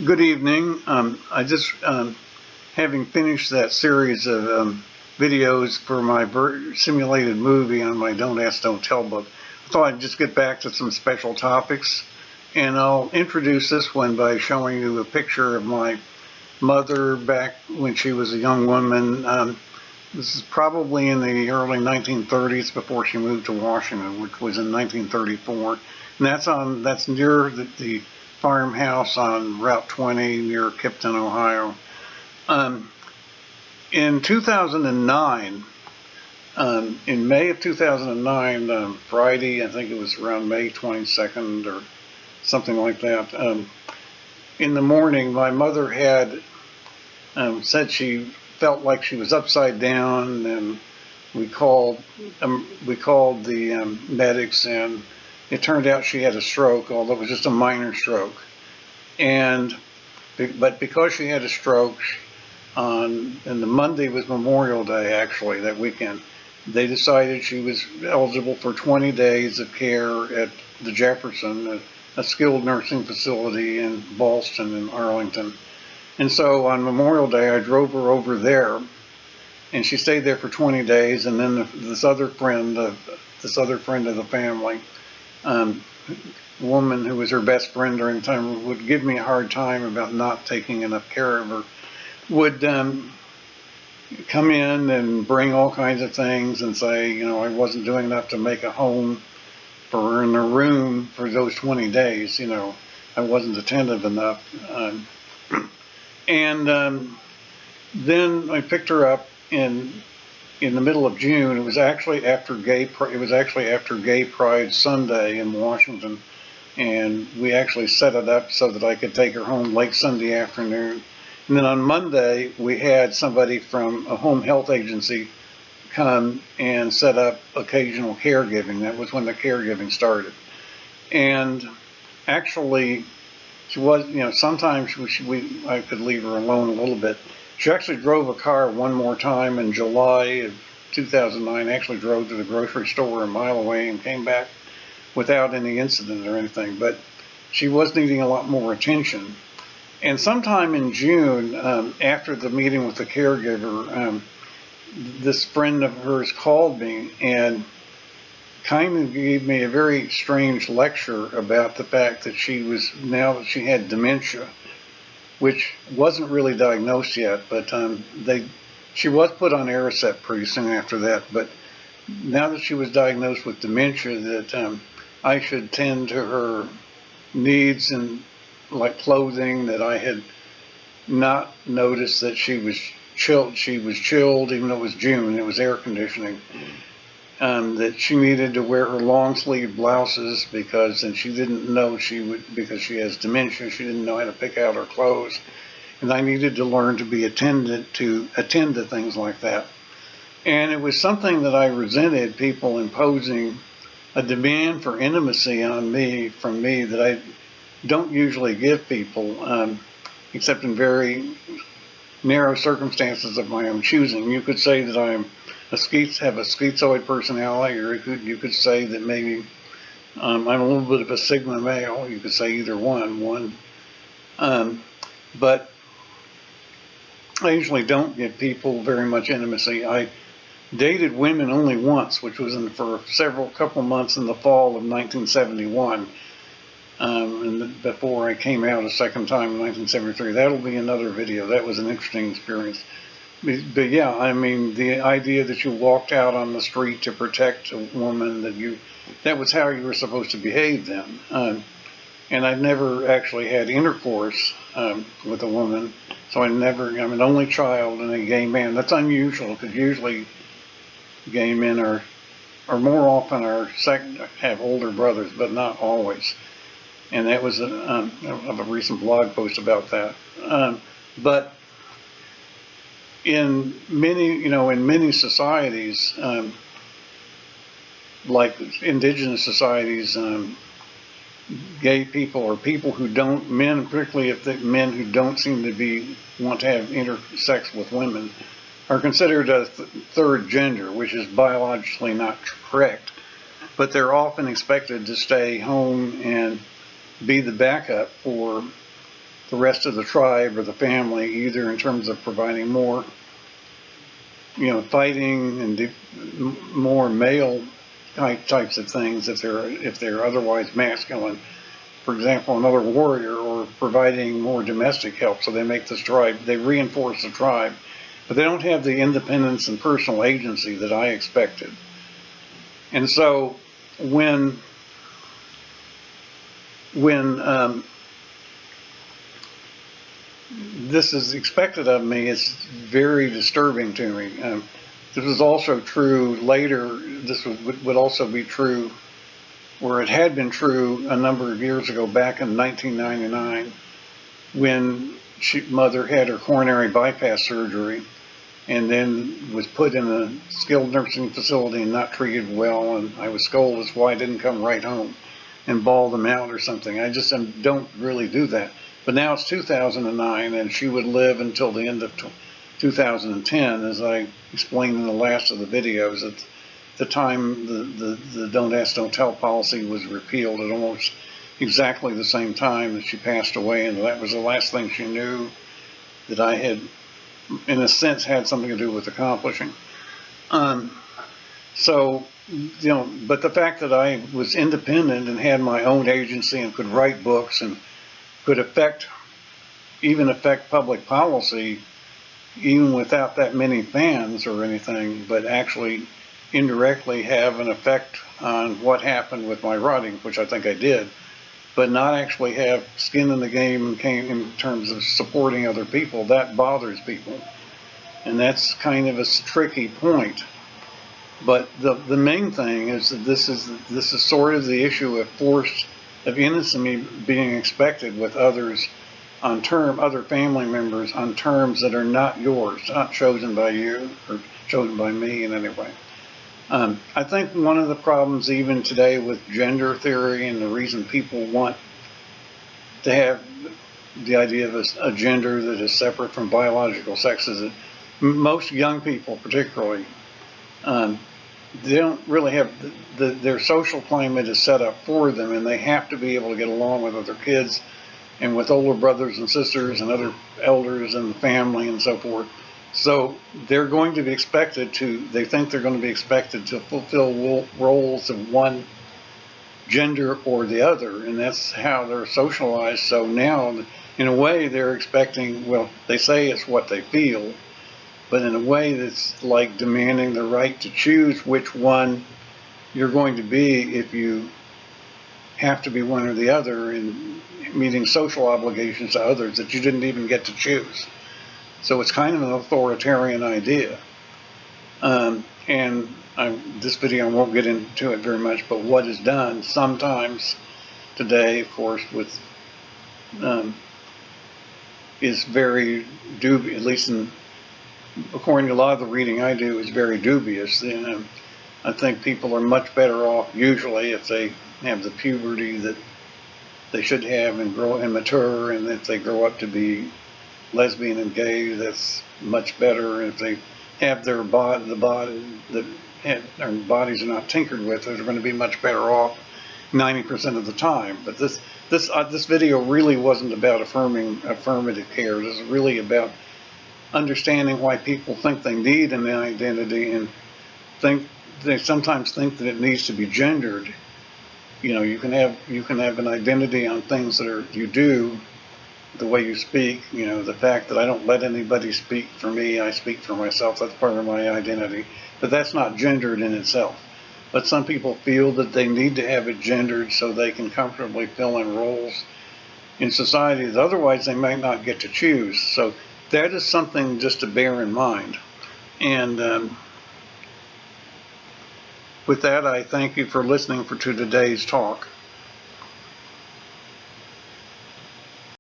Good evening. I just, having finished that series of videos for my simulated movie on my Don't Ask, Don't Tell book, I thought I'd just get back to some special topics. And I'll introduce this one by showing you a picture of my mother back when she was a young woman. This is probably in the early 1930s before she moved to Washington, which was in 1934. And that's near the farmhouse on Route 20 near Kipton, Ohio. In 2009, in May of 2009, Friday, I think it was around May 22nd or something like that, in the morning, my mother had said she felt like she was upside down, and we called the medics, and it turned out she had a stroke, although it was just a minor stroke. But because she had a stroke, and the Monday was Memorial Day, actually, that weekend, they decided she was eligible for 20 days of care at the Jefferson, a skilled nursing facility in Ballston and Arlington. And so on Memorial Day, I drove her over there, and she stayed there for 20 days. And then this other friend of the family, woman who was her best friend during the time, would give me a hard time about not taking enough care of her, would come in and bring all kinds of things and say, I wasn't doing enough to make a home for her in her room for those 20 days. I wasn't attentive enough. And then I picked her up in the middle of June. It was actually after Gay Pride Sunday in Washington, and we actually set it up so that I could take her home late Sunday afternoon. And then on Monday, we had somebody from a home health agency come and set up occasional caregiving. That was when the caregiving started. And actually, she was, sometimes I could leave her alone a little bit. She actually drove a car one more time in July of 2009, actually drove to the grocery store a mile away and came back without any incident or anything. But she was needing a lot more attention. And sometime in June, after the meeting with the caregiver, this friend of hers called me and kind of gave me a very strange lecture about the fact that now that she had dementia, which wasn't really diagnosed yet, but she was put on Aricept pretty soon after that. But now that she was diagnosed with dementia, that I should tend to her needs and like clothing, that I had not noticed that she was chilled. She was chilled, even though it was June. It was air conditioning. That she needed to wear her long sleeve blouses and she didn't know because she has dementia, she didn't know how to pick out her clothes. And I needed to learn to be attend to things like that. And it was something that I resented, people imposing a demand for intimacy on me, from me, that I don't usually give people, except in very narrow circumstances of my own choosing. You could say that I have a schizoid personality, or you could say that maybe I'm a little bit of a sigma male. You could say either one. But I usually don't give people very much intimacy. I dated women only once, which was for a couple months in the fall of 1971. And before I came out a second time in 1973. That'll be another video. That was an interesting experience. But yeah, I mean, the idea that you walked out on the street to protect a woman, that was how you were supposed to behave then. And I've never actually had intercourse with a woman, so I'm an only child and a gay man. That's unusual, because usually gay men are more often have older brothers, but not always. And that was a recent blog post about that. But in many societies, like indigenous societies, gay people, or people who don't, men, particularly men who don't seem to want to have intersex with women, are considered a third gender, which is biologically not correct. But they're often expected to stay home and be the backup for the rest of the tribe or the family, either in terms of providing more, fighting and more male types of things if they're otherwise masculine. For example, another warrior, or providing more domestic help. So they make this tribe, they reinforce the tribe, but they don't have the independence and personal agency that I expected. And so when this is expected of me, it's very disturbing to me. This was also true later. This would also be true, or it had been true a number of years ago, back in 1999, when mother had her coronary bypass surgery and then was put in a skilled nursing facility and not treated well, and I was scolded as why I didn't come right home and bawl them out or something. I just don't really do that. But now it's 2009, and she would live until the end of 2010, as I explained in the last of the videos. At the time the Don't Ask, Don't Tell policy was repealed at almost exactly the same time that she passed away, and that was the last thing she knew that I had, in a sense, had something to do with accomplishing. But the fact that I was independent and had my own agency and could write books and could even affect public policy, even without that many fans or anything, but actually indirectly have an effect on what happened with my writing, which I think I did, but not actually have skin in the game in terms of supporting other people. That bothers people, and that's kind of a tricky point. But the main thing is that this is sort of the issue of innocence being expected with others other family members on terms that are not yours, not chosen by you or chosen by me in any way. I think one of the problems even today with gender theory, and the reason people want to have the idea of a gender that is separate from biological sex, is that most young people particularly, they don't really have, their social climate is set up for them, and they have to be able to get along with other kids and with older brothers and sisters and other elders in the family and so forth. So they're going to be expected they think they're going to be expected to fulfill roles of one gender or the other, and that's how they're socialized. So now, in a way, they're expecting, well, they say it's what they feel, but in a way that's like demanding the right to choose which one you're going to be if you have to be one or the other, and meeting social obligations to others that you didn't even get to choose. So it's kind of an authoritarian idea. This video, I won't get into it very much, but what is done sometimes today, of course, is very dubious, at least according to a lot of the reading I do, is very dubious. And I think people are much better off usually if they have the puberty that they should have and grow and mature, and if they grow up to be lesbian and gay, that's much better. If they have their bodies are not tinkered with, they're going to be much better off 90% of the time. But this video really wasn't about affirmative care. This is really about understanding why people think they need an identity, and they sometimes think that it needs to be gendered. You can have an identity on things that you do, the way you speak, the fact that I don't let anybody speak for me, I speak for myself, that's part of my identity. But that's not gendered in itself. But some people feel that they need to have it gendered so they can comfortably fill in roles in society that otherwise they might not get to choose. So that is something just to bear in mind. And with that, I thank you for listening to today's talk.